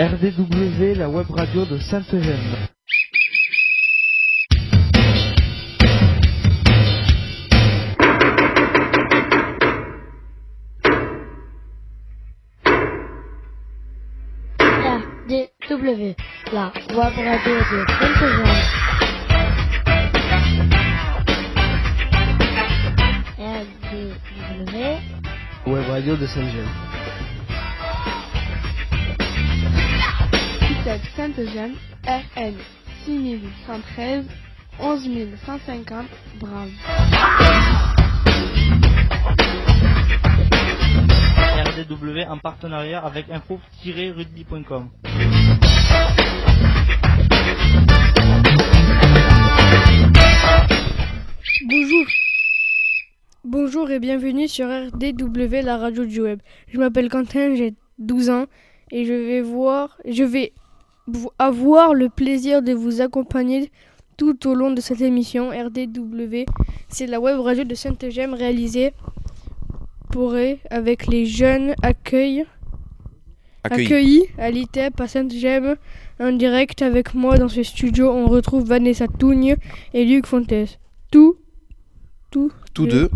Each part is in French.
RDW, la web radio de Sainte-Eugène. RDW, la web radio de Sainte-Eugène. RDW, Web radio de Sainte-Eugène. Sainte-Eugène, RN 6113 11150 Brave. RDW en partenariat avec info-rugby.com. Bonjour et bienvenue sur RDW, la radio du web. Je m'appelle Quentin, j'ai 12 ans et je vais avoir le plaisir de vous accompagner tout au long de cette émission. RDW, c'est la web radio de Sainte-Eugène réalisée avec les jeunes accueillis à l'ITEP à Sainte-Eugène. En direct avec moi dans ce studio, on retrouve Vanessa Tougne et Luc Fontes. Tous deux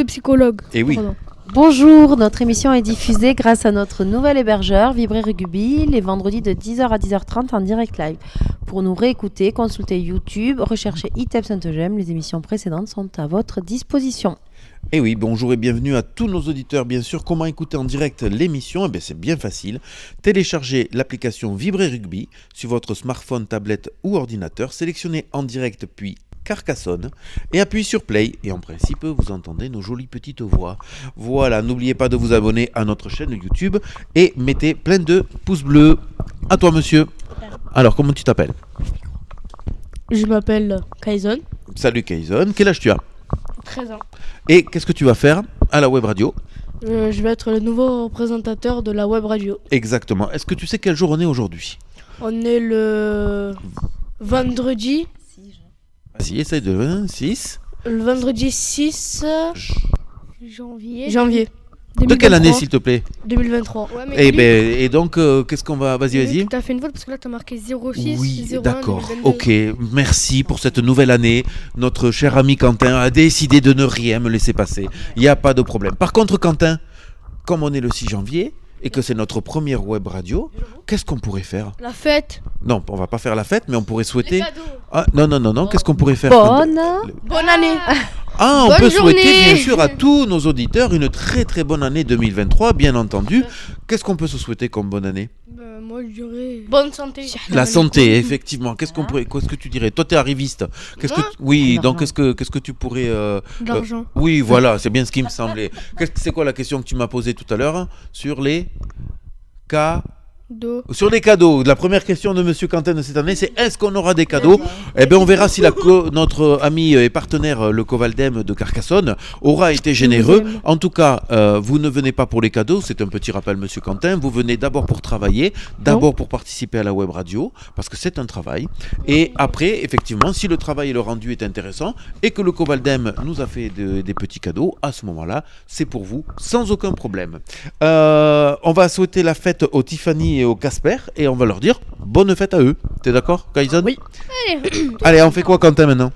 psychologues. Et oui. Pardon. Bonjour, notre émission est diffusée grâce à notre nouvel hébergeur, Vibrer Rugby, les vendredis de 10h à 10h30 en direct live. Pour nous réécouter, consultez YouTube, recherchez ITEP Sainte-Eugène, les émissions précédentes sont à votre disposition. Et oui, bonjour et bienvenue à tous nos auditeurs. Bien sûr, comment écouter en direct l'émission ? Eh bien, c'est bien facile. Téléchargez l'application Vibrer Rugby sur votre smartphone, tablette ou ordinateur, sélectionnez en direct puis Carcassonne et appuyez sur Play et en principe vous entendez nos jolies petites voix. Voilà, n'oubliez pas de vous abonner à notre chaîne YouTube et mettez plein de pouces bleus. À toi monsieur. Alors comment tu t'appelles ? Je m'appelle Kaison. Salut Kaison, quel âge tu as ? 13 ans. Et qu'est-ce que tu vas faire à la web radio ? Je vais être le nouveau présentateur de la web radio. Exactement. Est-ce que tu sais quel jour on est aujourd'hui ? On est le vendredi. Vas-y, essaye de 26. Le vendredi 6 janvier. De 2023. quelle année s'il te plaît ? 2023. Ouais, Et donc, qu'est-ce qu'on va... Vas-y. Tu as fait une faute parce que là, tu as marqué 06, Oui, 01, d'accord. 2022. Ok, merci pour cette nouvelle année. Notre cher ami Quentin a décidé de ne rien me laisser passer. Il n'y a pas de problème. Par contre, Quentin, comme on est le 6 janvier et que c'est notre première web radio, qu'est-ce qu'on pourrait faire ? La fête. Non, on va pas faire la fête, mais on pourrait souhaiter... Les cadeaux. Ah, non, qu'est-ce qu'on pourrait faire ? Bonne année. Ah, on Bonne peut journée. souhaiter bien sûr à tous nos auditeurs une très très bonne année 2023, bien entendu. Qu'est-ce qu'on peut se souhaiter comme bonne année ? Moi, je dirais bonne santé. La santé, effectivement. Qu'est-ce que tu dirais ? Toi, t'es arriviste. Oui, donc qu'est-ce que tu pourrais... De l'argent. Oui, voilà, c'est bien ce qui me semblait. C'est quoi la question que tu m'as posée tout à l'heure sur les Sur les cadeaux, la première question de Monsieur Quentin de cette année, c'est est-ce qu'on aura des cadeaux ? Eh bien, on verra si notre ami et partenaire, le Covaldem de Carcassonne, aura été généreux. En tout cas, vous ne venez pas pour les cadeaux, c'est un petit rappel, Monsieur Quentin. Vous venez d'abord pour travailler, d'abord pour participer à la web radio, parce que c'est un travail. Et après, effectivement, si le travail et le rendu est intéressant et que le Covaldem nous a fait des petits cadeaux, à ce moment-là, c'est pour vous, sans aucun problème. On va souhaiter la fête aux Tiffany et au Casper et on va leur dire bonne fête à eux. T'es d'accord, Kaison ? Oui. Allez, on fait quoi, Quentin, maintenant ?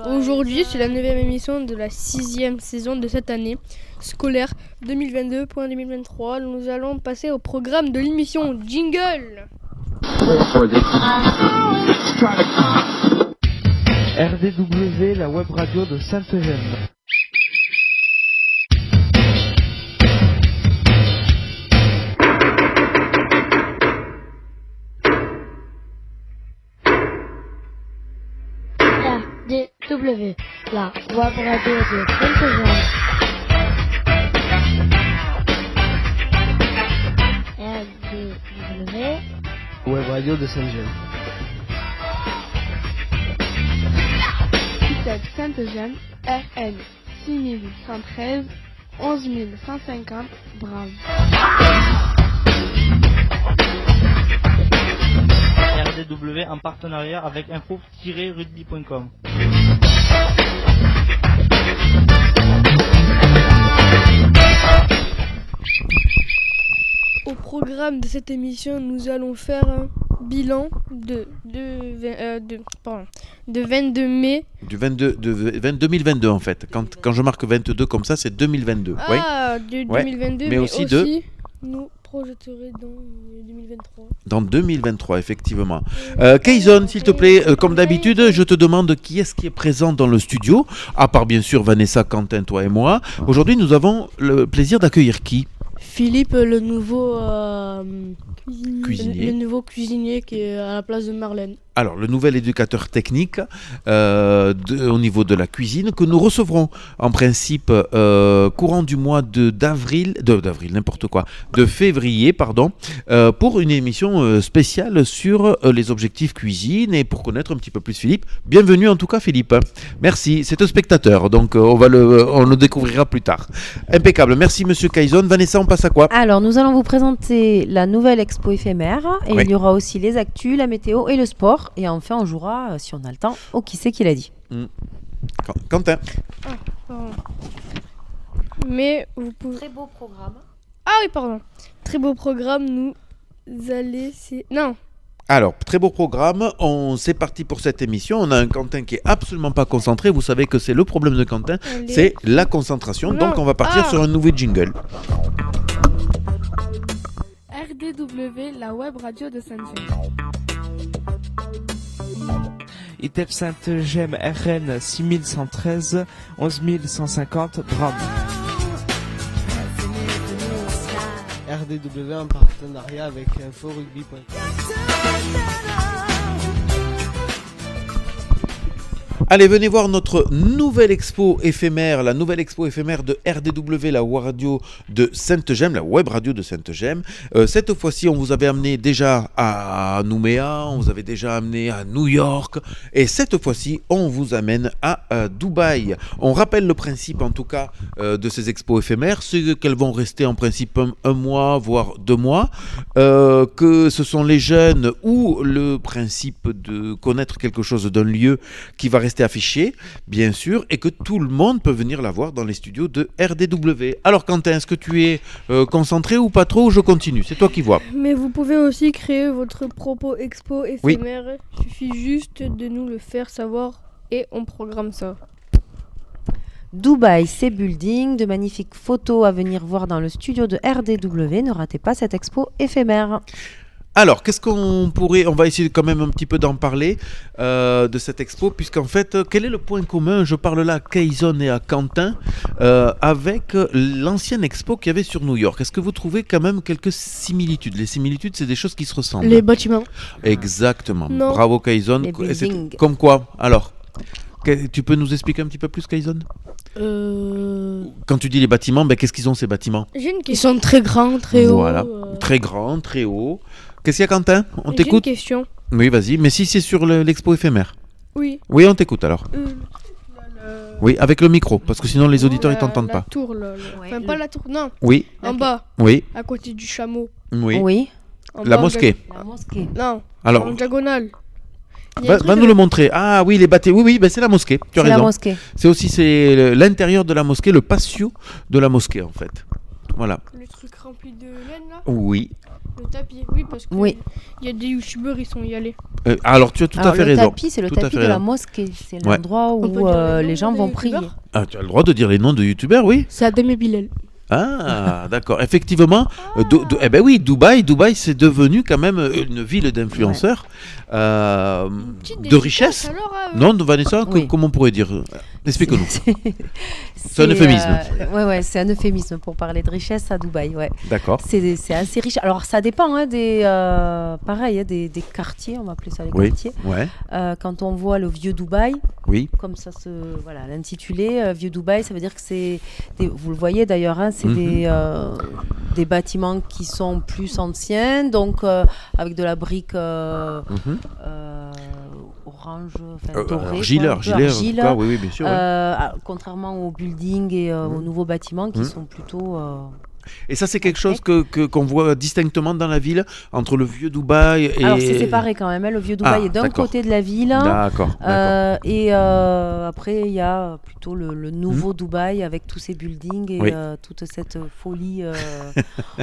Aujourd'hui, c'est la 9e émission de la 6e saison de cette année scolaire 2022.2023. Nous allons passer au programme de l'émission Jingle. RDW, la web radio de Sainte-Eugène. RDW, la web radio de Sainte-Eugène. RDW, Web radio de Sainte-Eugène. Sainte-Eugène, RN 6113 11150 Brave. RDW en partenariat avec info-rugby.com. programme de cette émission, nous allons faire un bilan de 22 mai. Du 2022 en fait. Quand je marque 22 comme ça, c'est 2022. Oui. De Ouais. 2022, Mais aussi de- nous projeterons dans 2023. Dans 2023, effectivement. Kayson, s'il te plaît, comme d'habitude, je te demande qui est-ce qui est présent dans le studio, à part bien sûr Vanessa, Quentin, toi et moi. Aujourd'hui, nous avons le plaisir d'accueillir qui ? Philippe, le nouveau Cuisinier. le nouveau cuisinier qui est à la place de Marlène. Alors, le nouvel éducateur technique au niveau de la cuisine que nous recevrons en principe courant du mois de février, pour une émission spéciale sur les objectifs cuisine et pour connaître un petit peu plus Philippe. Bienvenue en tout cas Philippe. Merci, c'est un spectateur, donc on le découvrira plus tard. Impeccable, merci Monsieur Kayson. Vanessa, on passe à quoi ? Alors, nous allons vous présenter la nouvelle expo éphémère. Et Oui. il y aura aussi les actus, la météo et le sport. Et enfin, on jouera, si on a le temps, au qui c'est qui l'a dit. Quentin. Pardon. Mais vous pouvez. Très beau programme. Ah oui, pardon. Très beau programme. Nous allons. Non. Alors, très beau programme, c'est parti pour cette émission. On a un Quentin qui est absolument pas concentré. Vous savez que c'est le problème de Quentin, Allez. c'est la concentration. Non. Donc on va partir sur un nouveau jingle. RDW, la web radio de Saint-Jean. ITEP Sainte-Gemme RN 6113 11150 Drame. RDW en partenariat avec InfoRugby.com. Allez, venez voir notre nouvelle expo éphémère, la nouvelle expo éphémère de RDW, la web radio de Sainte-Gemme, la web radio de Sainte-Gemme. Cette fois-ci, on vous avait amené déjà à Nouméa, on vous avait déjà amené à New York, et cette fois-ci, on vous amène à Dubaï. On rappelle le principe, en tout cas, de ces expos éphémères, c'est qu'elles vont rester en principe un mois, voire 2 mois, que ce sont les jeunes ou le principe de connaître quelque chose d'un lieu qui va rester affiché, bien sûr, et que tout le monde peut venir la voir dans les studios de RDW. Alors Quentin, est-ce que tu es concentré ou pas trop, ou je continue ? C'est toi qui vois. Mais vous pouvez aussi créer votre propre expo éphémère. Il suffit juste de nous le faire savoir et on programme ça. Dubaï, c'est building, de magnifiques photos à venir voir dans le studio de RDW. Ne ratez pas cette expo éphémère. Alors, qu'est-ce qu'on pourrait... On va essayer quand même un petit peu d'en parler de cette expo, puisqu'en fait, quel est le point commun ? Je parle là à Kayson et à Quentin, avec l'ancienne expo qu'il y avait sur New York. Est-ce que vous trouvez quand même quelques similitudes ? Les similitudes, c'est des choses qui se ressemblent. Les bâtiments. Exactement. Non. Bravo Kayson. Les Et c'est buildings. comme quoi ? Alors, tu peux nous expliquer un petit peu plus, Kayson ? Quand tu dis les bâtiments, qu'est-ce qu'ils ont ces bâtiments ? J'ai une Ils question. sont très grands, très hauts. Voilà, très grand, très haut. Qu'est-ce qu'il y a, Quentin ? On J'ai une t'écoute ? question. Oui, vas-y. Mais si c'est sur l'expo éphémère. Oui. Oui, on t'écoute alors. Oui, avec le micro, parce que sinon les auditeurs ils t'entendent La pas. tour, enfin, pas la tour, non. Oui, En bas, oui, à côté du chameau. oui. En La bas, mosquée. La mosquée. Non, Alors, en diagonale. Il y a un va truc, nous le montrer. Ah oui, les bâtiments. Oui, c'est la mosquée. Tu as C'est la raison. mosquée. C'est aussi l'intérieur de la mosquée, le patio de la mosquée en fait. Voilà. Le truc rempli de laine là. Oui. Le tapis, oui, parce que Oui. il y a des youtubeurs, ils sont y allés. Alors tu as tout Alors, à fait le raison. tapis, c'est le Tout à tapis fait de la raison. mosquée. C'est Ouais. l'endroit On peut où dire les les noms gens des vont prier. youtubeurs Ah, tu as le droit de dire les noms de youtubeurs, oui. C'est Adem et Bilal. Ah, d'accord. Effectivement, Dubaï, c'est devenu quand même une ville d'influenceurs, Petite de dédicace, richesse. alors, Non, Vanessa, Oui. comment on pourrait dire ? Explique-nous. C'est un euphémisme. Ouais, c'est un euphémisme pour parler de richesse à Dubaï. Ouais. D'accord. C'est assez riche. Alors, ça dépend pareil, des quartiers, on va appeler ça les Oui. quartiers. Ouais. Quand on voit le vieux Dubaï, Oui. comme ça voilà, l'intitulé, vieux Dubaï, ça veut dire que vous le voyez d'ailleurs, hein, c'est des bâtiments qui sont plus anciens, donc avec de la brique orange, dorée. Argileur, oui, bien sûr. Ouais. Contrairement aux buildings et aux nouveaux bâtiments qui sont plutôt Et ça, c'est quelque chose qu'on voit distinctement dans la ville, entre le vieux Dubaï et... Alors, c'est séparé quand même. Le vieux Dubaï est d'un d'accord. côté de la ville. D'accord. Et après, il y a plutôt le nouveau Dubaï avec tous ces buildings et Oui. toute cette folie,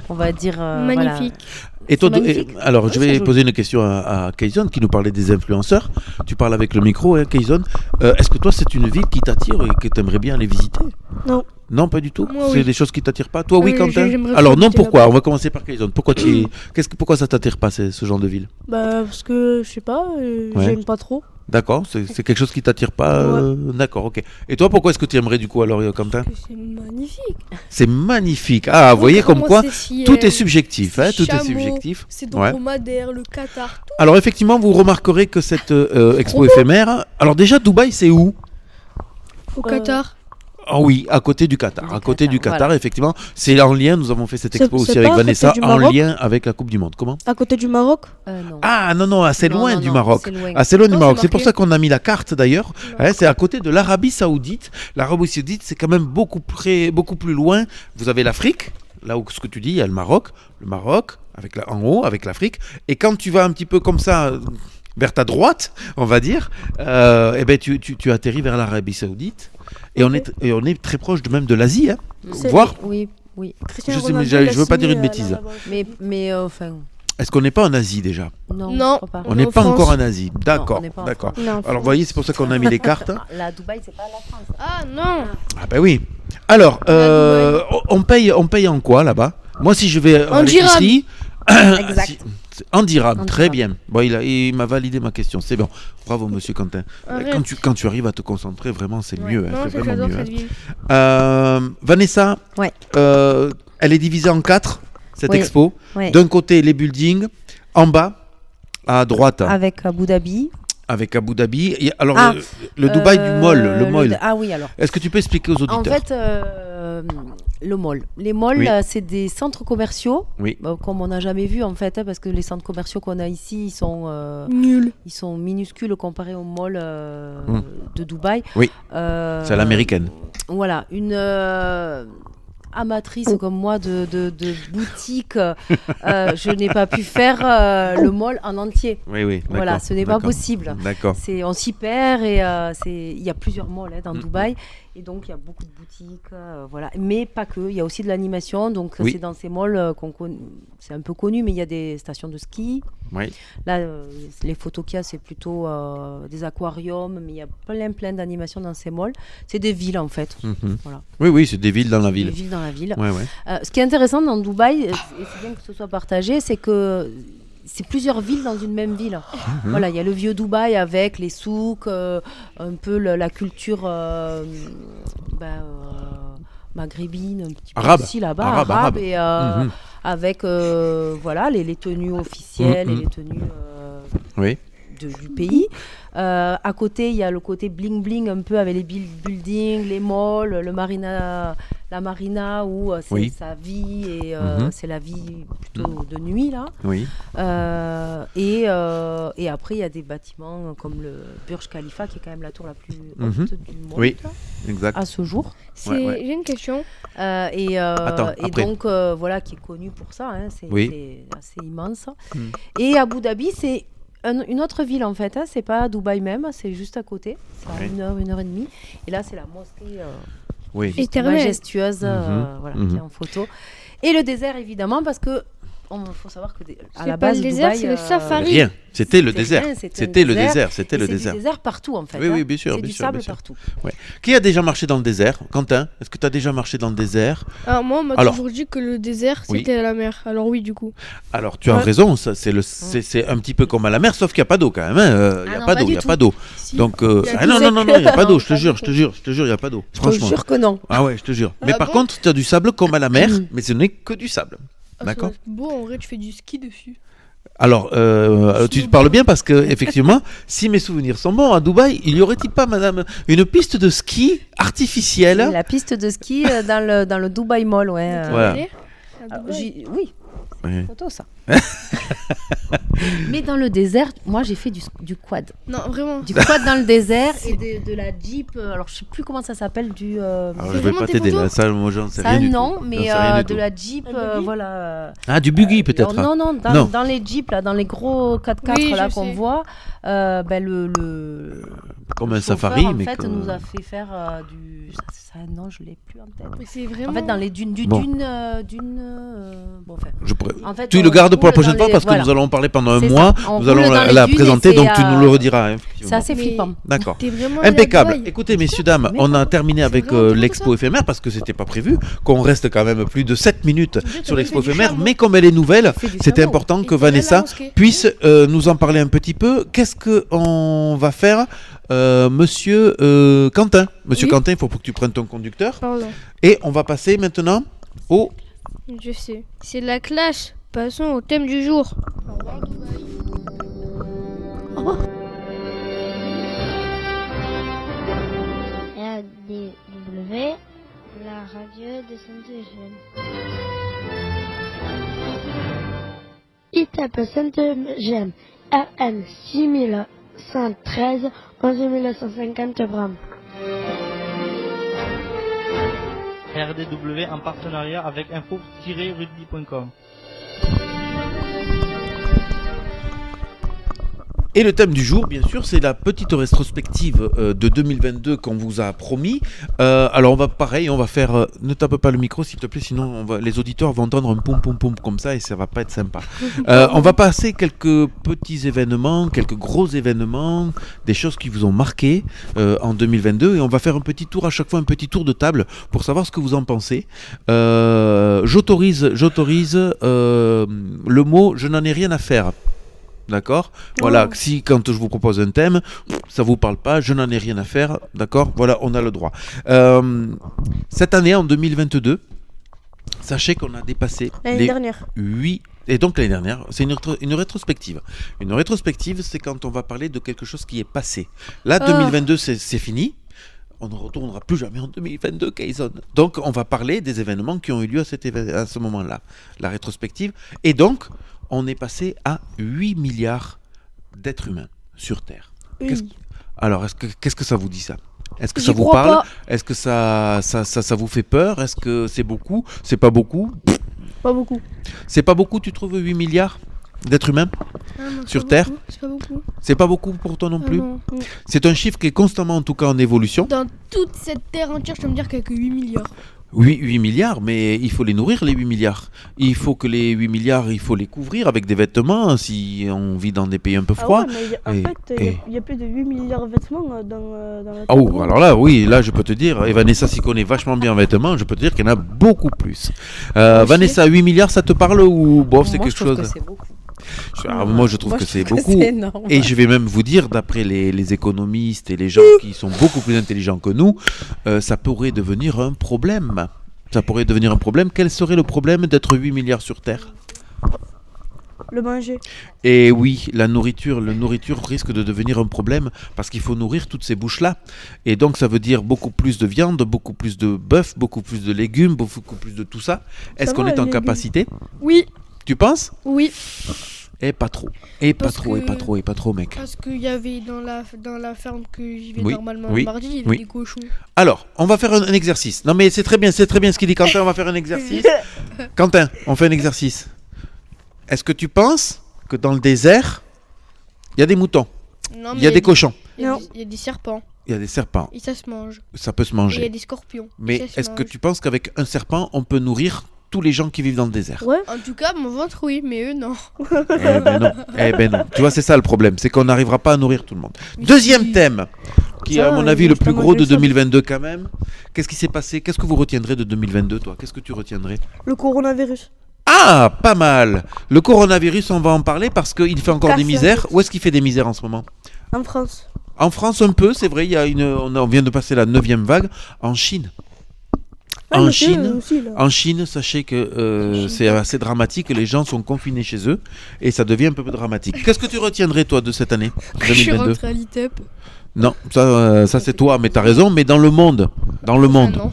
on va dire. Magnifique. Et toi, C'est magnifique. alors, Oui, je c'est vais joli. poser une question à Kayson qui nous parlait des influenceurs. Tu parles avec le micro, hein, Kayson. Est-ce que toi, c'est une ville qui t'attire et que tu aimerais bien aller visiter? Non. Non, pas du tout. Moi, C'est oui. des choses qui t'attirent pas. Toi, oui, Quentin. j'aimerais Alors, bien non, visiter pourquoi? là-bas. On va commencer par Kayson. Pourquoi ça t'attire pas, ce genre de ville? Bah, parce que, je sais pas, Ouais. j'aime pas trop. D'accord, c'est quelque chose qui t'attire pas. D'accord, ok. Et toi, pourquoi est-ce que tu aimerais du coup alors, Quentin? C'est magnifique. C'est magnifique. Ah, vous voyez comme quoi tout est subjectif. Hein, tout est chameaux, subjectif. C'est Ouais. dromadaire, le Qatar. Tout. Alors effectivement, vous remarquerez que cette expo éphémère. Alors déjà, Dubaï, c'est où? Au Qatar. Ah oui, à côté du Qatar. À côté du Qatar, effectivement. C'est en lien, nous avons fait cette C'est- expo aussi c'est avec pas à côté Vanessa, du en Maroc lien avec la Coupe du Monde. Comment? À côté du Maroc. Non. Ah non, assez Non, loin non, du non, Maroc. c'est loin. Assez loin du Non, Maroc. c'est C'est pour marqué. ça qu'on a mis la carte d'ailleurs. Hein, c'est à côté de l'Arabie Saoudite. L'Arabie Saoudite, c'est quand même beaucoup plus loin. Vous avez l'Afrique, là où ce que tu dis, il y a le Maroc avec en haut, avec l'Afrique. Et quand tu vas un petit peu comme ça vers ta droite, on va dire, eh ben tu atterris vers l'Arabie Saoudite. Et on est très proche même de l'Asie, hein. C'est- Voire, Oui. Cristiano Je sais, mais Ronaldo, je il a veux pas dire signé, une bêtise. là-bas. Mais enfin, est-ce qu'on n'est pas en Asie déjà? non. Non. Je crois pas. On est n'est en pas France. encore en Asie. D'accord, on n'est pas en d'accord. Non, Alors vous voyez, c'est pour ça qu'on a mis les cartes. La Dubaï, c'est pas la France. Ah non. Ah ben oui. Alors, on paye en quoi là-bas? Moi, si je vais à En l'épicerie, Exact. en dirham, En très dirham. bien. Bon, il m'a validé ma question, c'est bon. Bravo, monsieur Quentin. Arrête. Quand tu arrives à te concentrer, vraiment, c'est mieux. hein, Non, c'est c'est vraiment j'adore mieux. cette ville. Vanessa, Ouais. elle est divisée en 4, cette Oui. expo. Ouais. D'un côté, les buildings, en bas, à droite, Avec Abu Dhabi. avec Abu Dhabi. Et alors, Ah, le Dubaï du mall, le mall. Ah oui, alors. Est-ce que tu peux expliquer aux auditeurs? En fait, le mall. Les malls, Oui. c'est des centres commerciaux, Oui. comme on n'a jamais vu en fait, hein, parce que les centres commerciaux qu'on a ici, Nul. ils sont minuscules comparés aux malls Mm. de Dubaï. Oui. C'est à l'américaine. Voilà, une amatrice comme moi de boutique, je n'ai pas pu faire le mall en entier. Oui, oui. Voilà, d'accord, ce n'est pas d'accord. possible. D'accord. On s'y perd et il y a plusieurs malls dans Mm. Dubaï et donc il y a beaucoup de boutiques, voilà. Mais pas que, il y a aussi de l'animation, donc Oui. c'est dans ces malls qu'on connaît, c'est un peu connu, mais il y a des stations de ski. Oui. Là, les photos qu'il y a, c'est plutôt des aquariums, mais il y a plein d'animations dans ces malls. C'est des villes en fait. Mhm. Voilà. Oui, oui, c'est des villes dans la Des ville. villes dans la ville. Ouais, ouais. Ce qui est intéressant dans Dubaï, et c'est bien que ce soit partagé, c'est que c'est plusieurs villes dans une même ville. Mhm. Voilà, il y a le vieux Dubaï avec les souks, un peu la culture maghrébine, un petit peu Arabe. aussi là-bas, Arabe. et Mhm. avec voilà les tenues officielles Mhm. et les tenues Oui. du pays. À côté, il y a le côté bling bling un peu avec les buildings, les malls, la marina où c'est Oui. sa vie et Mhm. c'est la vie plutôt de nuit là. Oui. Et après, il y a des bâtiments comme le Burj Khalifa qui est quand même la tour la plus Mhm. haute du monde Oui. Exact. à ce jour. Ouais. J'ai une question. Attends, Et après. donc, voilà, qui est connu pour ça. Hein, c'est Oui. c'est assez immense. Mm. Et Abu Dhabi, c'est une autre ville en fait. Hein, c'est pas Dubaï même, c'est juste à côté. C'est à Oui. 1 heure et demie. Et là, c'est la mosquée Oui. juste Éternelle. majestueuse voilà, Mhm. qui est en photo. Et le désert, évidemment, parce que faut savoir que à C'est la pas base, le désert, Dubaï, c'est le safari. Rien. C'était le c'est désert. rien, c'était un C'était le désert. désert. C'était et le c'est désert. du désert partout en fait. Oui, hein. oui, bien sûr, C'est bien du sûr, sable bien sûr. partout. Qui a déjà marché dans le désert? Quentin, est-ce que tu as déjà marché dans le désert? Alors moi, on m'a Alors. toujours dit que le désert, Oui. c'était la mer. Alors oui, du coup. Alors tu as Ouais. raison, ça, c'est un petit peu comme à la mer, sauf qu'il n'y a pas d'eau quand même. Il n'y a non, pas pas d'eau, du il n'y a tout. pas d'eau. Si. Donc, Il y a ah du non, sec. non, il n'y a pas d'eau, Non, je te pas jure, du je te jure, je te jure, il n'y a pas d'eau. Je te Franchement. jure que non. Ah ouais, je te jure. Mais Ah par bon contre, tu as du sable comme à la mer, Mhm. mais ce n'est que du sable. Ah, ça D'accord. doit être beau, en vrai, tu fais du ski dessus. Alors, tu te parles bien parce que effectivement, si mes souvenirs sont bons, à Dubaï, il y aurait-il pas, madame, une piste de ski artificielle? La piste de ski dans le Dubai Mall, ouais. Voilà. Allez, à Ah, Dubaï. oui, Oui. photo ça. Mais dans le désert, moi j'ai fait du quad. Non, vraiment. Du quad dans le désert et de la Jeep. Alors je sais plus comment ça s'appelle. Alors, je vais pas t'aider là, ça, moi j'en sais Ça rien du non, tout. mais J'en sais rien du de tout. la Jeep, voilà. Ah, du buggy peut-être. Non, Non. dans les Jeeps, là, dans les gros 4x4 Oui, là je qu'on sais. voit, le Comme le un chauffeur, safari, en mais fait, comme- nous a fait faire non, je l'ai plus en tête. Mais c'est vraiment. En fait, dans les dunes, Bon. bon, enfin, Je pourrais- en fait, Tu on le gardes pour la roule prochaine dans fois les- parce que voilà. nous allons en parler pendant un C'est mois. ça. On Nous allons roule dans les la dunes et présenter, c'est, donc tu nous le rediras. hein, C'est effectivement. assez Mais- flippant. D'accord. T'es vraiment allé à Impeccable. Dubaï. Écoutez, messieurs, dames, Mais on a terminé avec vraiment intéressant. l'expo éphémère parce que c'était pas prévu, qu'on reste quand même plus de 7 minutes Tu veux sur que l'expo je fais du éphémère, chameau. mais comme elle est nouvelle, Fais du c'était chameau. important que Et t'es allé à la Vanessa mosquée. puisse nous en parler un petit peu. Qu'est-ce qu'on va faire, monsieur Quentin? Monsieur Oui. Quentin, il faut que tu prennes ton conducteur. Pardon, Et on va passer maintenant au... je sais. C'est la classe. Passons au thème du jour. RDW, la radio de Saint-Eugène. ITEP Saint-Eugène, RN 6113, 11950 grammes. RDW en partenariat avec info-rugby.com. Et le thème du jour, bien sûr, c'est la petite rétrospective de 2022 qu'on vous a promis. Alors on va pareil, on va faire... ne tape pas le micro s'il te plaît, sinon les auditeurs vont entendre un poum poum poum comme ça et ça va pas être sympa. On va passer quelques petits événements, quelques gros événements, des choses qui vous ont marqué en 2022 et on va faire un petit tour à chaque fois, un petit tour de table pour savoir ce que vous en pensez. J'autorise le mot « je n'en ai rien à faire ». D'accord. Voilà, si quand je vous propose un thème, ça vous parle pas, je n'en ai rien à faire, d'accord. Voilà, on a le droit. Cette année, en 2022, sachez qu'on a dépassé les dernière. 8... Et donc l'année dernière, c'est une rétrospective. Une rétrospective, c'est quand on va parler de quelque chose qui est passé. Là, 2022, c'est fini. On ne retournera plus jamais en 2022, Kayson. Donc, on va parler des événements qui ont eu lieu à ce moment-là. La rétrospective. Et donc, on est passé à 8 milliards d'êtres humains sur Terre. Alors, qu'est-ce que ça vous dit, ça? Est-ce que ça vous parle? Est-ce que ça vous fait peur? Est-ce que c'est beaucoup? C'est pas beaucoup? Pas beaucoup. C'est pas beaucoup, tu trouves, 8 milliards d'êtres humains sur Terre? C'est pas beaucoup. C'est pas beaucoup pour toi non plus? Non. C'est un chiffre qui est constamment, en tout cas, en évolution. Dans toute cette terre entière, je peux me dire qu'il n'y a que 8 milliards. Oui, 8 milliards, mais il faut les nourrir, les 8 milliards. Il faut que les 8 milliards, il faut les couvrir avec des vêtements si on vit dans des pays un peu froids. Il y a plus de 8 milliards de vêtements dans la Ah oh, alors là, oui, là je peux te dire, et Vanessa s'y connaît vachement bien en vêtements, je peux te dire qu'il y en a beaucoup plus. Vanessa, 8 milliards, ça te parle ou bof, c'est Moi, quelque je trouve chose? que c'est beaucoup. Moi je trouve que c'est beaucoup. c'est énorme. Et je vais même vous dire, d'après les économistes et les gens qui sont beaucoup plus intelligents que nous, ça pourrait devenir un problème. Ça pourrait devenir un problème. Quel serait le problème d'être 8 milliards sur Terre? Le manger. Et oui, la nourriture risque de devenir un problème parce qu'il faut nourrir toutes ces bouches-là. Et donc ça veut dire beaucoup plus de viande, beaucoup plus de bœuf, beaucoup plus de légumes, beaucoup plus de tout ça. Est-ce qu'on est en capacité? Oui. Tu penses? Oui. Et pas trop. Et pas Parce trop, que- et pas trop, et pas trop, mec. Parce qu'il y avait dans la ferme que j'y vais Oui, normalement oui, le mardi, il y avait oui. des cochons. Alors, on va faire un exercice. Non mais c'est très bien ce qu'il dit Quentin, on va faire un exercice. Quentin, on fait un exercice. Est-ce que tu penses que dans le désert, il y a des moutons, Non, mais il y a des cochons, Il y a des serpents. il y a des serpents, Et ça se mange. ça peut se Et il y a manger. des scorpions. Mais Et ça se est-ce que mange. tu penses qu'avec un serpent, on peut nourrir tous les gens qui vivent dans le désert? Ouais. En tout cas, mon ventre, oui, mais eux, non. Eh ben non, eh ben non. Tu vois, c'est ça le problème, c'est qu'on n'arrivera pas à nourrir tout le monde. Deuxième thème, qui est à Ça, mon avis il le faut plus pas gros de manger ça. 2022 quand même. Qu'est-ce qui s'est passé? Qu'est-ce que vous retiendrez de 2022, toi? Qu'est-ce que tu retiendrais? Le coronavirus. Ah, pas mal. Le coronavirus, on va en parler parce qu'il fait encore Casse des la misères. tête. Où est-ce qu'il fait des misères en ce moment? En France. En France, un peu, c'est vrai. Il y a on vient de passer la 9e vague. En Chine. Ah, En mais c'est eux Chine, aussi, là. en Chine, sachez que c'est assez dramatique. Les gens sont confinés chez eux et ça devient un peu dramatique. Qu'est-ce que tu retiendrais, toi, de cette année Je suis 2022? rentrée à l'ITEP. Non, ça c'est toi, mais t'as raison. Mais dans le monde, Ah non.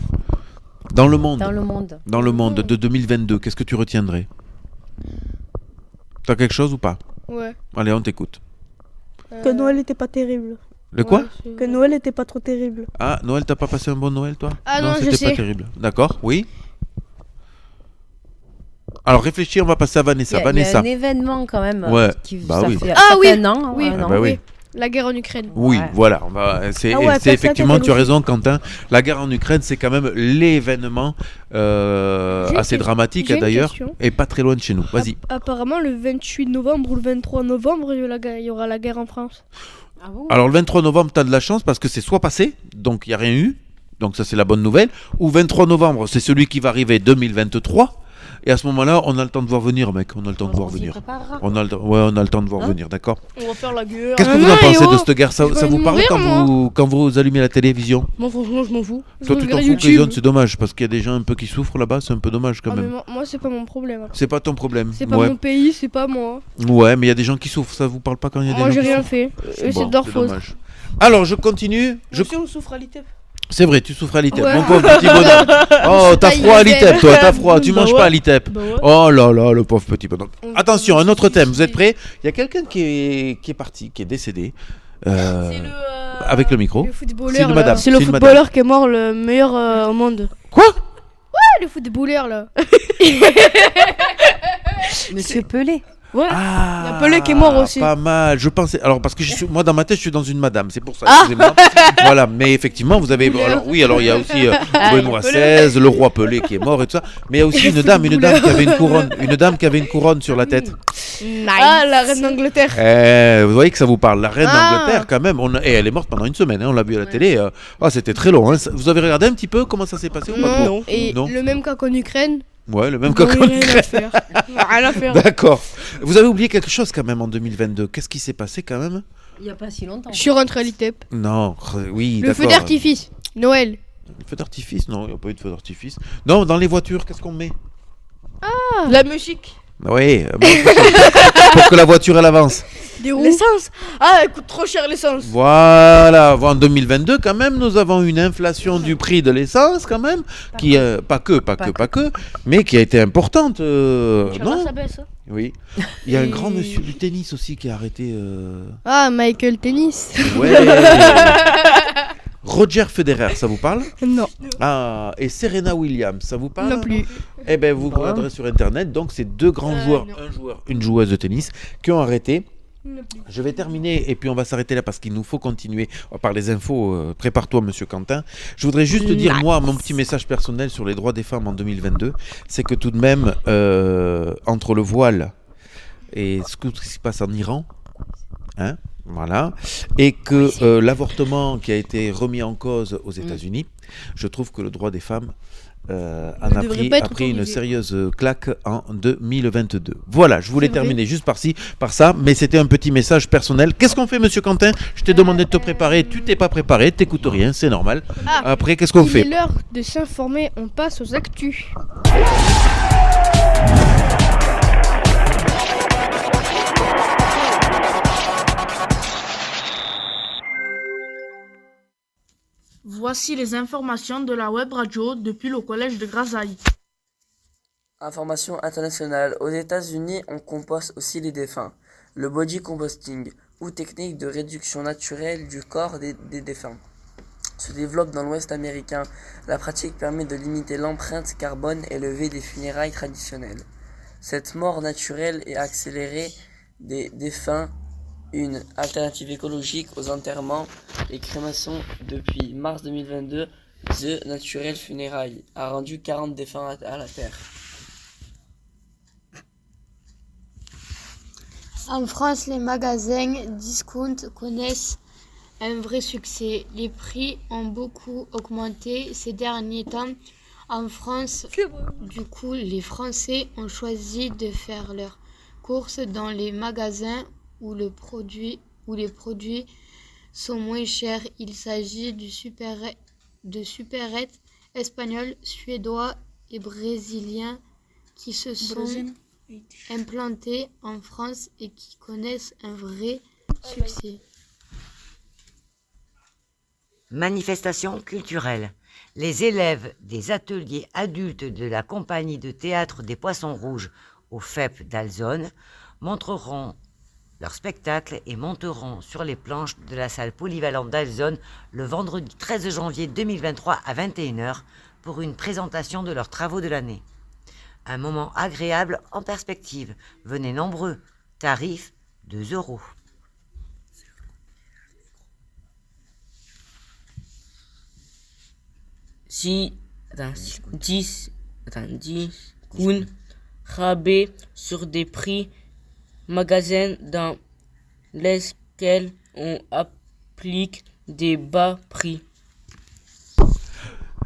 Dans le monde. de 2022, qu'est-ce que tu retiendrais? T'as quelque chose ou pas? Ouais. Allez, on t'écoute. Que Noël était pas terrible. Le quoi? Que Noël était pas trop terrible. Ah, Noël, t'as pas passé un bon Noël, toi? Ah non, je c'était sais. pas terrible. D'accord, oui. Alors réfléchis, on va passer à Vanessa. Il y a Vanessa. un événement quand même Ouais, qui bah ça oui. fait, Ah ça oui. fait un an. Oui. un an. Ah bah oui. La guerre en Ukraine. Oui, Ouais. voilà. C'est Ah ouais, c'est effectivement, tu as aussi. raison, Quentin. La guerre en Ukraine, c'est quand même l'événement J'ai une assez dramatique j'ai une d'ailleurs, question. et pas très loin de chez nous. Vas-y. Apparemment, le 28 novembre ou le 23 novembre, il y aura la guerre en France. Ah bon. Alors le 23 novembre, tu as de la chance parce que c'est soit passé, donc il n'y a rien eu, donc ça c'est la bonne nouvelle, ou 23 novembre, c'est celui qui va arriver 2023. Et à ce moment-là, on a le temps de voir venir, mec. On a le temps de voir s'y venir. préparera. On a le temps de voir Hein venir, d'accord. On va faire la guerre. Qu'est-ce que Ah vous non, en pensez et de oh, cette guerre? Ça je vais vous parle mourir, quand vous allumez la télévision? Moi, franchement, je m'en fous. Toi, tu t'en fous, Grayson, c'est dommage parce qu'il y a des gens un peu qui souffrent là-bas. C'est un peu dommage quand Ah, mais même. moi, c'est pas mon problème. C'est pas ton problème. C'est pas Ouais. mon pays, c'est pas moi. Ouais, mais il y a des gens qui souffrent. Ça vous parle pas quand il y a des Moi, gens j'ai qui rien souffrent? fait. Bon, C'est de leur c'est faute. dommage. Alors, je continue. Moi aussi, on souffre à l'ITEP. C'est vrai, tu souffres à l'ITEP. Ouais. Mon pauvre petit bonhomme. Oh, t'as Ça, il froid à est l'ITEP, belle. toi. T'as froid. Tu Bah manges ouais. pas à l'ITEP. Bah ouais. Oh là là, le pauvre petit bonhomme. On- Attention, un autre thème. Vous êtes prêts? Il y a quelqu'un qui est parti, qui est décédé. Avec le micro. Le footballeur. C'est une là. madame. C'est le C'est une footballeur qui est mort le meilleur au monde. Quoi? Ah, le footballeur là. Monsieur Pelé. Ouais. Ah, Il y a Pelé qui est mort aussi. Pas mal. Je pensais. Alors, parce que moi, dans ma tête, je suis dans une madame. C'est pour ça. Ah. Excusez-moi. Voilà. Mais effectivement, vous avez. Alors, oui, alors il y a aussi Benoît XVI, le roi Pelé qui est mort et tout ça. Mais il y a aussi une dame qui avait une couronne. Une dame qui avait une couronne sur la tête. Ah, la reine d'Angleterre. Vous voyez que ça vous parle. La reine Ah. d'Angleterre, quand même. Et elle est morte pendant une semaine. On l'a vu à la télé. Ah, c'était très long. Hein. Vous avez regardé un petit peu comment ça s'est passé ou pas trop? Non. Et Non. le même cas qu'en Ukraine. Ouais, le même Bon, cas il y a rien à faire. Rien à faire. D'accord. Vous avez oublié quelque chose quand même en 2022. Qu'est-ce qui s'est passé quand même? Il n'y a pas si longtemps. Je suis rentré à l'ITEP. Non, oui, Le feu d'accord. d'artifice. Noël. Le feu d'artifice? Non, il n'y a pas eu de feu d'artifice. Non, dans les voitures, qu'est-ce qu'on met? La musique. Oui, pour que la voiture elle avance. Des roues. L'essence. Ah, elle coûte trop cher l'essence. Voilà, en 2022 quand même, nous avons une inflation du prix de l'essence quand même, qui pas que, mais qui a été importante, non? Ça baisse. Oui. Il y a un Et- grand monsieur du tennis aussi qui a arrêté. Ah, Michael Tennis. Ouais. Roger Federer, ça vous parle? Non, Ah, et Serena Williams, ça vous parle? non plus. Eh ben, vous regarderez sur internet. Donc, c'est deux grands joueurs, un joueur, une joueuse de tennis, qui ont arrêté. Je vais terminer et puis on va s'arrêter là parce qu'il nous faut continuer par les infos. Prépare-toi, monsieur Quentin. Je voudrais juste te dire, moi, mon petit message personnel sur les droits des femmes en 2022, c'est que tout de même, entre le voile et ce qui se passe en Iran, hein, voilà, et que l'avortement qui a été remis en cause aux États-Unis, je trouve que le droit des femmes a devrait pas être pris une autorisé. sérieuse claque en 2022. Voilà, je voulais C'est vrai. terminer juste par ça, mais c'était un petit message personnel. Qu'est-ce qu'on fait, monsieur Quentin? Je t'ai demandé de te préparer, tu t'es pas préparé, t'écoutes rien, c'est normal. Ah, Après, qu'est-ce qu'on il est fait? l'heure de s'informer, on passe aux actus. Voici les informations de la web radio depuis le collège de Grasailles. Information internationale. Aux États-Unis, on composte aussi les défunts. Le body composting, ou technique de réduction naturelle du corps des défunts, se développe dans l'Ouest américain. La pratique permet de limiter l'empreinte carbone élevée des funérailles traditionnelles. Cette mort naturelle est accélérée des défunts, une alternative écologique aux enterrements et crémations. Depuis mars 2022, The Natural Funérailles a rendu 40 défunts à la terre. En France, les magasins discount connaissent un vrai succès. Les prix ont beaucoup augmenté ces derniers temps en France. Du coup, les Français ont choisi de faire leurs courses dans les magasins où les produits sont moins chers. Il s'agit de supérettes espagnols, suédois et brésiliens qui se sont implantés en France et qui connaissent un vrai succès. Manifestation culturelle. Les élèves des ateliers adultes de la compagnie de théâtre des Poissons Rouges au FEP d'Alzone montreront leur spectacle et monteront sur les planches de la salle polyvalente d'Alzone le vendredi 13 janvier 2023 à 21h pour une présentation de leurs travaux de l'année. Un moment agréable en perspective. Venez nombreux. Tarif 2 €. Kun rabais sur des prix magasins dans lesquels on applique des bas prix.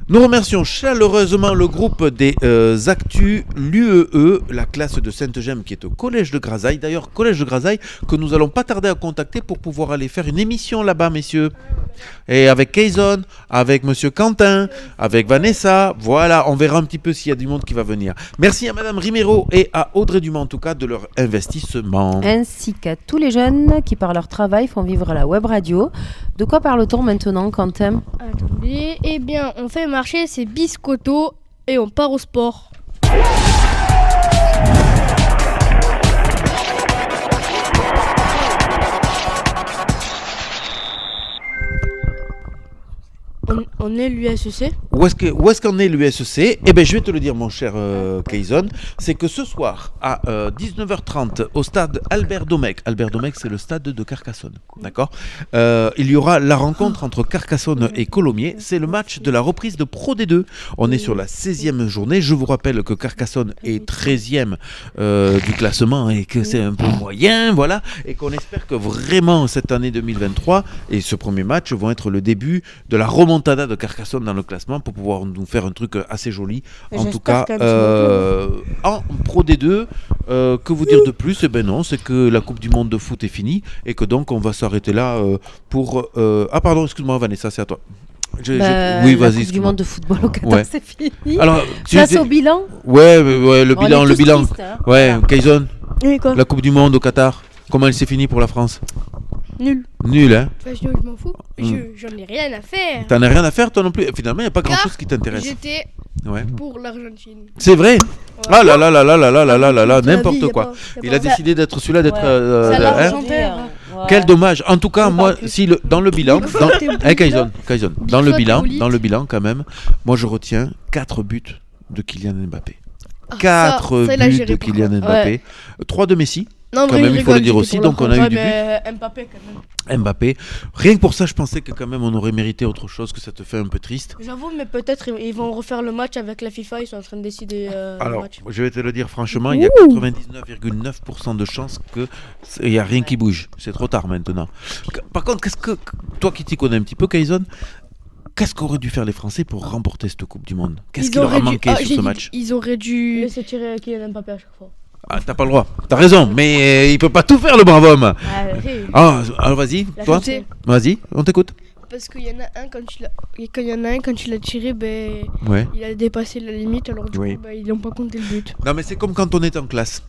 Nous remercions chaleureusement le groupe des Actus, l'UEE, la classe de Sainte-Gemme qui est au Collège de Grasailles. D'ailleurs, Collège de Grasailles que nous allons pas tarder à contacter pour pouvoir aller faire une émission là-bas, messieurs. Et avec Kayson, avec Monsieur Quentin, avec Vanessa, voilà, on verra un petit peu s'il y a du monde qui va venir. Merci à Madame Rimero et à Audrey Dumont en tout cas de leur investissement. Ainsi qu'à tous les jeunes qui par leur travail font vivre la web radio. De quoi parle-t-on maintenant, Quentin ? Attendez, eh bien, on fait marcher ces biscottos et on part au sport. On est l'USEC. Où est-ce qu'en est l'USEC ? Eh bien, je vais te le dire, mon cher Kayson, c'est que ce soir, à 19h30, au stade Albert Domecq, c'est le stade de Carcassonne, d'accord ? Il y aura la rencontre entre Carcassonne et Colomiers. C'est le match de la reprise de Pro D2. On est sur la 16e journée. Je vous rappelle que Carcassonne est 13e du classement et que c'est un peu moyen, voilà. Et qu'on espère que vraiment, cette année 2023 et ce premier match vont être le début de la remontada de Carcassonne dans le classement pour pouvoir nous faire un truc assez joli. En tout cas, en Pro D2, que vous dire de plus ? Eh ben non, c'est que la Coupe du Monde de foot est finie et que donc on va s'arrêter là pour... Ah pardon, excuse-moi Vanessa, c'est à toi. Oui, vas-y. La Coupe du Monde de football au Qatar, c'est fini. Alors, place au bilan. Ouais, le bilan. Tristes, hein. Ouais, voilà. Kayson, Oui, quoi ? la Coupe du Monde au Qatar, comment elle s'est finie pour la France ? Nul, hein ? Enfin, je m'en fous. J'en ai rien à faire. T'en as rien à faire, toi non plus ? Finalement, il n'y a pas grand-chose qui t'intéresse. J'étais pour l'Argentine. C'est vrai ? Ouais. Ah là, n'importe vie, quoi. Il a ça... décidé d'être celui-là, d'être... C'est l'Argentin. Quel dommage. En tout cas, moi, si dans le bilan... Kayson, dans le bilan, quand même, moi, je retiens 4 buts de Kylian Mbappé. 4 buts de Kylian Mbappé. 3 de Messi. Non, quand même, il faut le dire aussi. Donc, on a eu du but. Mbappé, quand même. Mbappé. Rien que pour ça, je pensais que quand même, on aurait mérité autre chose, que ça te fait un peu triste. J'avoue, mais peut-être ils vont refaire le match avec la FIFA. Ils sont en train de décider Alors, le match. je vais te le dire franchement, il y a 99,9% de chances qu'il n'y a rien qui bouge. C'est trop tard maintenant. Par contre, toi qui t'y connais un petit peu, Kayson, qu'est-ce qu'auraient dû faire les Français pour remporter cette Coupe du Monde ? Qu'est-ce qui leur a manqué sur ce match ? Ils auraient dû laisser tirer Kylian Mbappé à chaque fois. Ah, t'as pas le droit, t'as raison, mais il peut pas tout faire le brave homme. Alors vas-y, toi. Vas-y, on t'écoute. Parce qu'il y en a un quand il a tiré, il a dépassé la limite, alors du coup, ils n'ont pas compté le but. Non, mais c'est comme quand on est en classe.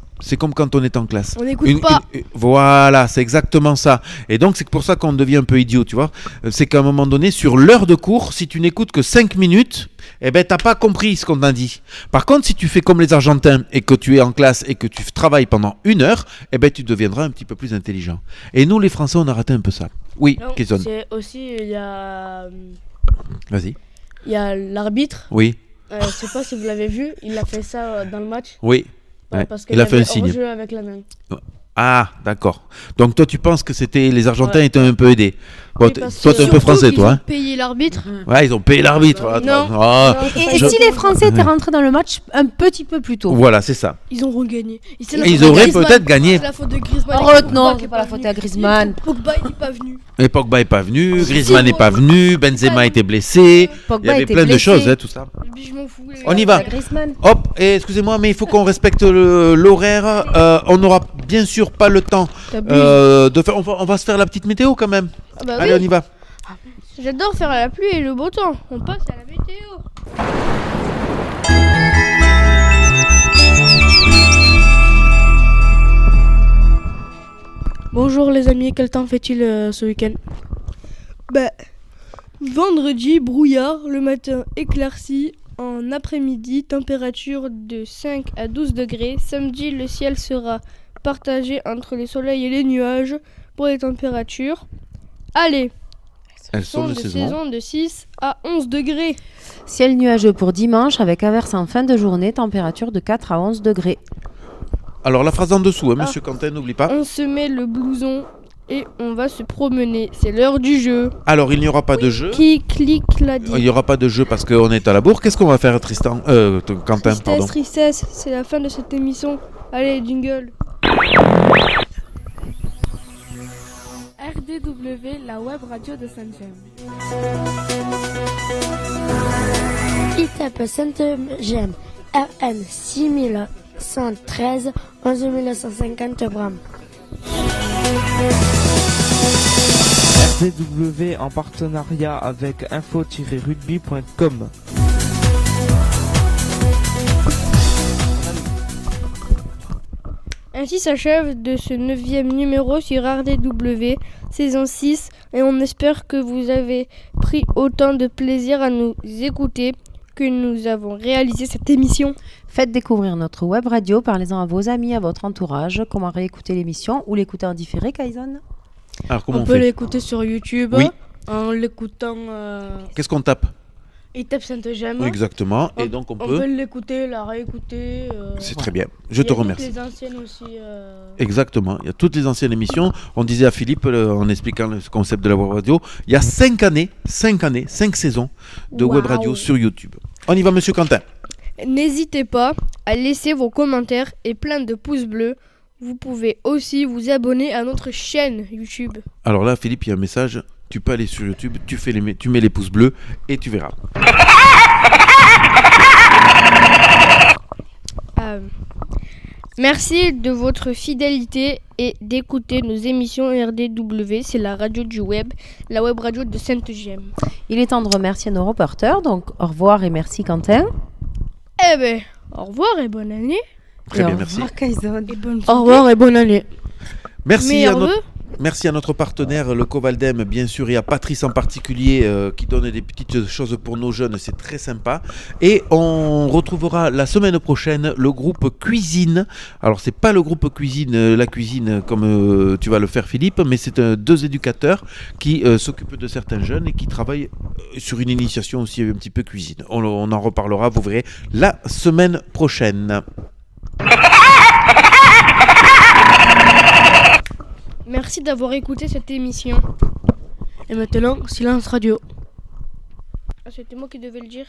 On n'écoute pas. Voilà, c'est exactement ça. Et donc, c'est pour ça qu'on devient un peu idiot, tu vois. C'est qu'à un moment donné, sur l'heure de cours, si tu n'écoutes que 5 minutes, eh ben, t'as pas compris ce qu'on t'a dit. Par contre, si tu fais comme les Argentins et que tu es en classe et que tu travailles pendant 1 heure, eh ben, tu deviendras un petit peu plus intelligent. Et nous, les Français, on a raté un peu ça. Oui, Kayson. C'est aussi, il y a... Vas-y. Il y a l'arbitre. Oui. Je sais pas si vous l'avez vu, il a fait ça dans le match. Oui. Parce il a fait un signe. Jeu avec la main. Ah, d'accord. Donc toi, tu penses que les Argentins étaient un peu aidés. Bon, toi, t'es un peu français, toi. Ils ont payé l'arbitre. Ouais, ils ont payé l'arbitre. Et si les Français étaient rentrés dans le match un petit peu plus tôt ? Voilà, c'est ça. Ils auront gagné. Ils auraient peut-être gagné. C'est la faute de Griezmann. Non, c'est pas la faute de Griezmann. Pogba, il n'est pas venu. Et Pogba n'est pas venu, Griezmann n'est pas venu, Benzema était blessé. Il y avait plein de choses, tout ça. Je m'en fous. On y va. Hop, et excusez-moi, mais il faut qu'on respecte l'horaire. On n'aura bien sûr pas le temps de faire. On va se faire la petite météo quand même. Allez, on y va. J'adore faire la pluie et le beau temps. On passe à la météo. Bonjour les amis, quel temps fait-il ce week-end ? Vendredi, brouillard, le matin éclairci, en après-midi, température de 5 à 12 degrés. Samedi, le ciel sera partagé entre les soleils et les nuages. Pour les températures, allez, elles sont de saison de 6 à 11 degrés. Ciel nuageux pour dimanche avec averse en fin de journée, température de 4 à 11 degrés. Alors la phrase en dessous, hein, monsieur Quentin, n'oublie pas. On se met le blouson et on va se promener. C'est l'heure du jeu. Alors il n'y aura pas de jeu. Qui clique l'a dit. Il n'y aura pas de jeu parce qu'on est à la bourre. Qu'est-ce qu'on va faire, Quentin, pardon. Tristesse, c'est la fin de cette émission. Allez, jingle. RDW, la web radio de Saint-Gem. ITEP Saint-Gem, FM 6113, 11950 grammes. RDW en partenariat avec info-rugby.com. Ainsi s'achève de ce 9e numéro sur RDW, saison 6, et on espère que vous avez pris autant de plaisir à nous écouter que nous avons réalisé cette émission. Faites découvrir notre web radio, parlez-en à vos amis, à votre entourage. Comment réécouter l'émission ou l'écouter en différé, Kaizen? Alors comment on peut l'écouter sur YouTube, oui. En l'écoutant... Qu'est-ce qu'on tape? ITEP Saint-Gem. Exactement, et donc on peut l'écouter, la réécouter. C'est très bien, je te remercie. Il y a toutes les anciennes aussi. Exactement, il y a toutes les anciennes émissions. On disait à Philippe, en expliquant le concept de la web radio, il y a 5 saisons de web radio sur YouTube. On y va, monsieur Quentin. N'hésitez pas à laisser vos commentaires et plein de pouces bleus. Vous pouvez aussi vous abonner à notre chaîne YouTube. Alors là, Philippe, il y a un message. Tu peux aller sur YouTube, tu mets les pouces bleus et tu verras. Merci de votre fidélité et d'écouter nos émissions RDW. C'est la radio du web, la web radio de Saint-Gem. Il est temps de remercier nos reporters. Donc au revoir et merci Quentin. Eh ben, au revoir et bonne année. Très bien, merci. Au revoir et bonne année. Merci à notre partenaire, le Covaldem, bien sûr, et à Patrice en particulier, qui donne des petites choses pour nos jeunes, c'est très sympa. Et on retrouvera la semaine prochaine le groupe Cuisine. Alors, c'est pas le groupe Cuisine, la cuisine comme tu vas le faire, Philippe, mais c'est deux éducateurs qui s'occupent de certains jeunes et qui travaillent sur une initiation aussi un petit peu cuisine. On en reparlera, vous verrez, la semaine prochaine. Merci d'avoir écouté cette émission. Et maintenant, silence radio. Ah, c'était moi qui devais le dire.